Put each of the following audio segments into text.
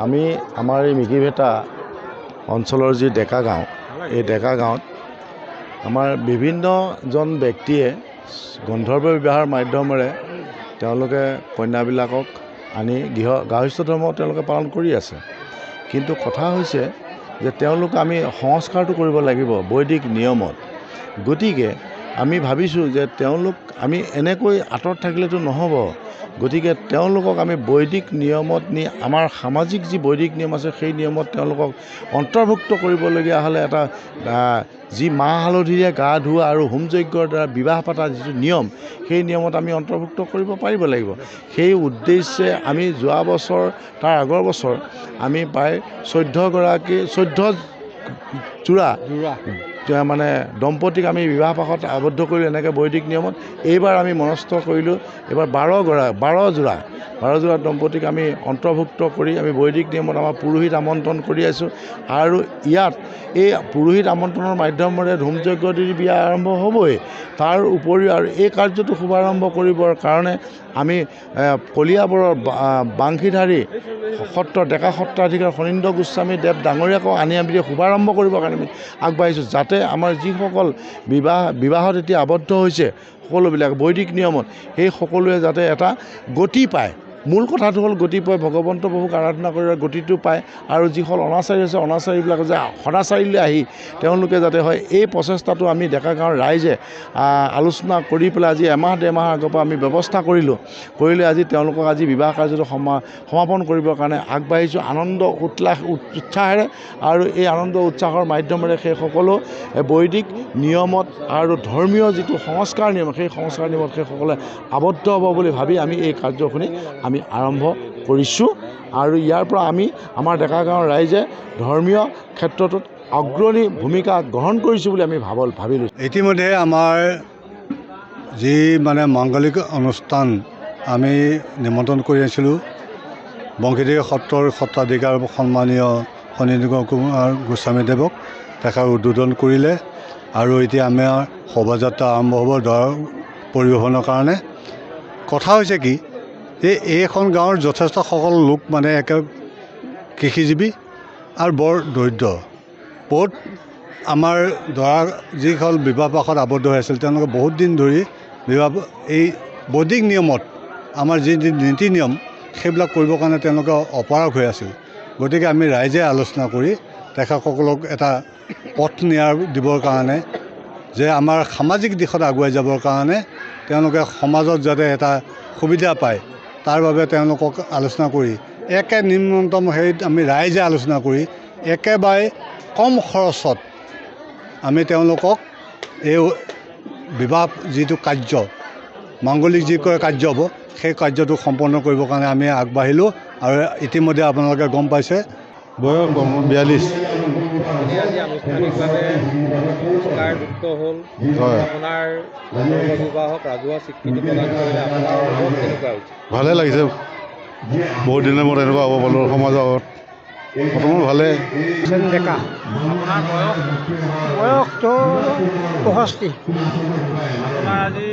আমি আমাৰ এই মিকিভেটা অঞ্চলৰ যি ডেকা গাঁও, এই ডেকা গাঁৱত আমাৰ বিভিন্নজন ব্যক্তিয়ে গন্ধৰ্ব বিবাহৰ মাধ্যমেৰে তেওঁলোকে কন্যাবিলাকক আনি গাহস্থ্য ধৰ্ম তেওঁলোকে পালন কৰি আছে। কিন্তু কথা হৈছে যে তেওঁলোক আমি সংস্কাৰটো কৰিব লাগিব বৈদিক নিয়মত। গতিকে আমি ভাবিছোঁ যে তেওঁলোক আমি এনেকৈ আঁতৰত থাকিলেতো নহ'ব। গতিকে তেওঁলোকক আমি বৈদিক নিয়মত নি আমাৰ সামাজিক যি বৈদিক নিয়ম আছে সেই নিয়মত তেওঁলোকক অন্তৰ্ভুক্ত কৰিবলগীয়া হ'লে এটা যি মাহ হালধিৰে গা ধোৱা আৰু হোম যজ্ঞৰ দ্বাৰা বিবাহ পতা যিটো নিয়ম, সেই নিয়মত আমি অন্তৰ্ভুক্ত কৰিব পাৰিব লাগিব। সেই উদ্দেশ্যে আমি যোৱা বছৰ তাৰ আগৰ বছৰ আমি প্ৰায় 14 যোৰা মানে দম্পতীক আমি বিবাহ পাশত আবদ্ধ কৰিলোঁ এনেকৈ বৈদিক নিয়মত। এইবাৰ আমি মনস্থ কৰিলোঁ এইবাৰ 12 যোৰা দম্পতীক আমি অন্তৰ্ভুক্ত কৰি আমি বৈদিক নিয়মত আমাৰ পুৰোহিত আমন্ত্ৰণ কৰি আছোঁ। আৰু ইয়াত এই পুৰোহিত আমন্ত্ৰণৰ মাধ্যমেৰে হোমযজ্ঞ দি বিয়া আৰম্ভ হ'বই। তাৰ উপৰিও আৰু এই কাৰ্যটো শুভাৰম্ভ কৰিবৰ কাৰণে আমি কলিয়াবৰৰ বাংশীধাৰী সত্ৰ ডেকা সত্ৰাধিকাৰ ফণীন্দ্ৰ গোস্বামী দেৱ ডাঙৰীয়াকো আনি আমি শুভাৰম্ভ কৰিবৰ কাৰণে আমি আগবাঢ়িছোঁ, যাতে আমাৰ যিসকল বিবাহত এতিয়া আবদ্ধ হৈছে সকলোবিলাক বৈদিক নিয়মত, সেই সকলোৱে যাতে এটা গতি পায়। মূল কথাটো হ'ল গতি পায়, ভগৱন্ত প্ৰভুক আৰাধনা কৰি গতিটো পায়। আৰু যিসকল অনাচাৰী আছে অনাচাৰীবিলাক যে সদাচাৰীলৈ আহি তেওঁলোকে যাতে হয়, এই প্ৰচেষ্টাটো আমি ডেকা গাঁৱৰ ৰাইজে আলোচনা কৰি পেলাই আজি এমাহ 1.5 মাহ আগৰ পৰা আমি ব্যৱস্থা কৰিলোঁ। আজি তেওঁলোকক আজি বিবাহ কাৰ্যটো সমাপন কৰিবৰ কাৰণে আগবাঢ়িছোঁ আনন্দ উৎসাহেৰে। আৰু এই আনন্দ উৎসাহৰ মাধ্যমেৰে সেই সকলো বৈদিক নিয়মত আৰু ধৰ্মীয় যিটো সংস্কাৰ নিয়ম, সেই সংস্কাৰ নিয়মত সেইসকলে আবদ্ধ হ'ব বুলি ভাবি আমি এই কাৰ্যখিনি আমি আৰম্ভ কৰিছোঁ। আৰু ইয়াৰ পৰা আমি আমাৰ ডেকা গাঁৱৰ ৰাইজে ধৰ্মীয় ক্ষেত্ৰটোত অগ্ৰণী ভূমিকা গ্ৰহণ কৰিছোঁ বুলি আমি ভাবিলোঁ। ইতিমধ্যে আমাৰ যি মাংগলিক অনুষ্ঠান আমি নিমন্ত্ৰণ কৰি আছিলোঁ, বংশীধাৰী সত্ৰৰ সত্ৰাধিকাৰ সন্মানীয় ফণীন্দ্ৰ কুমাৰ গোস্বামীদেৱক তেখেত উদ্বোধন কৰিলে। আৰু এতিয়া আমাৰ শোভাযাত্ৰা আৰম্ভ হ'ব দৰা পৰিৱেশনৰ কাৰণে। কথা হৈছে কি, এইখন গাঁৱৰ যথেষ্ট সকল লোক একে কৃষিজীৱী আৰু বৰ দৰিদ্ৰ। বহুত আমাৰ দৰা যিসকল বিবাহ পাশত আবদ্ধ হৈ আছিল তেওঁলোকে বহুত দিন ধৰি এই বৈদিক নিয়মত আমাৰ যি নীতি নিয়ম সেইবিলাক কৰিবৰ কাৰণে তেওঁলোকে অপাৰগ হৈ আছিল। গতিকে আমি ৰাইজে আলোচনা কৰি তেখেতসকলক এটা পথ দিবৰ কাৰণে, যে আমাৰ সামাজিক দিশত আগুৱাই যাবৰ কাৰণে তেওঁলোকে সমাজত যাতে এটা সুবিধা পায় তাৰ বাবে তেওঁলোকক আলোচনা কৰি নিম্নতম হেৰিত আমি ৰাইজে আলোচনা কৰি একেবাৰে কম খৰচত আমি তেওঁলোকক এই বিবাহ যিটো কাৰ্য মাংগলিক যি কাৰ্য হ'ব সেই কাৰ্যটো সম্পন্ন কৰিবৰ কাৰণে আমি আগবাঢ়িলোঁ। আৰু ইতিমধ্যে আপোনালোকে গম পাইছে বয়স 42। আজি আনুষ্ঠানিকভাৱে সংস্কাৰযুক্ত হ'ল হয়, আপোনাৰ বিবাহক ৰাজহুৱা স্বীকৃতি প্ৰদান কৰিলে আপোনাৰ অনুভৱ কেনেকুৱা হৈছে? ভালে লাগিছে। বহুত দিনৰ মূৰত এনেকুৱা হ'ব পালোঁ সমাজৰ আগত। বৰ্তমান ভালে। ডেকা আপোনাৰ বয়স? বয়সটো 65। আপোনাৰ আজি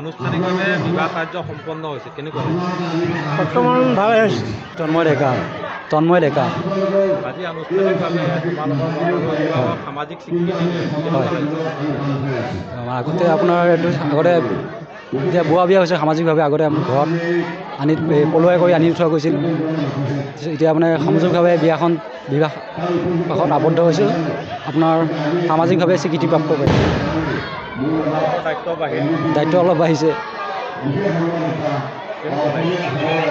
আনুষ্ঠানিকভাৱে বিবাহ কাৰ্য সম্পন্ন হৈছে, কেনেকুৱা হৈছে? বৰ্তমান ভালে হৈছে। তন্ময় ডেকা। আজি আনুষ্ঠানিকভাৱে তোমালোকৰ মণ্ডলৰ বিবাহক সামাজিক স্বীকৃতি দিলে, কেনেকুৱা লাগিছে? আগতে আপোনাৰ এইটো আগতে এতিয়া বোৱা বিয়া হৈছে সামাজিকভাৱে। আগতে ঘৰত আনি পলুৱাই কৰি আনি থোৱা গৈছিল। এতিয়া মানে সামাজিকভাৱে বিবাহত আবদ্ধ হৈছোঁ। আপোনাৰ সামাজিকভাৱে স্বীকৃতিপ্ৰাপ্ত পাইছে। দায়িত্ব অলপ বাঢ়িছে।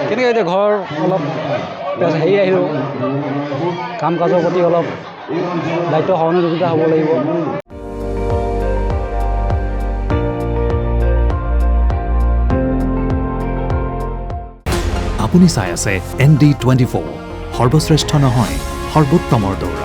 কেনেকৈ এতিয়া ঘৰ অলপ হেৰি আহিলোঁ, কাম কাজৰ প্ৰতি অলপ দায়িত্ব সহযোগিতা হ'ব লাগিব। আপুনি চাই আছে ND24, সৰ্বশ্ৰেষ্ঠ নহয় সৰ্বোত্তমৰ দৌৰ।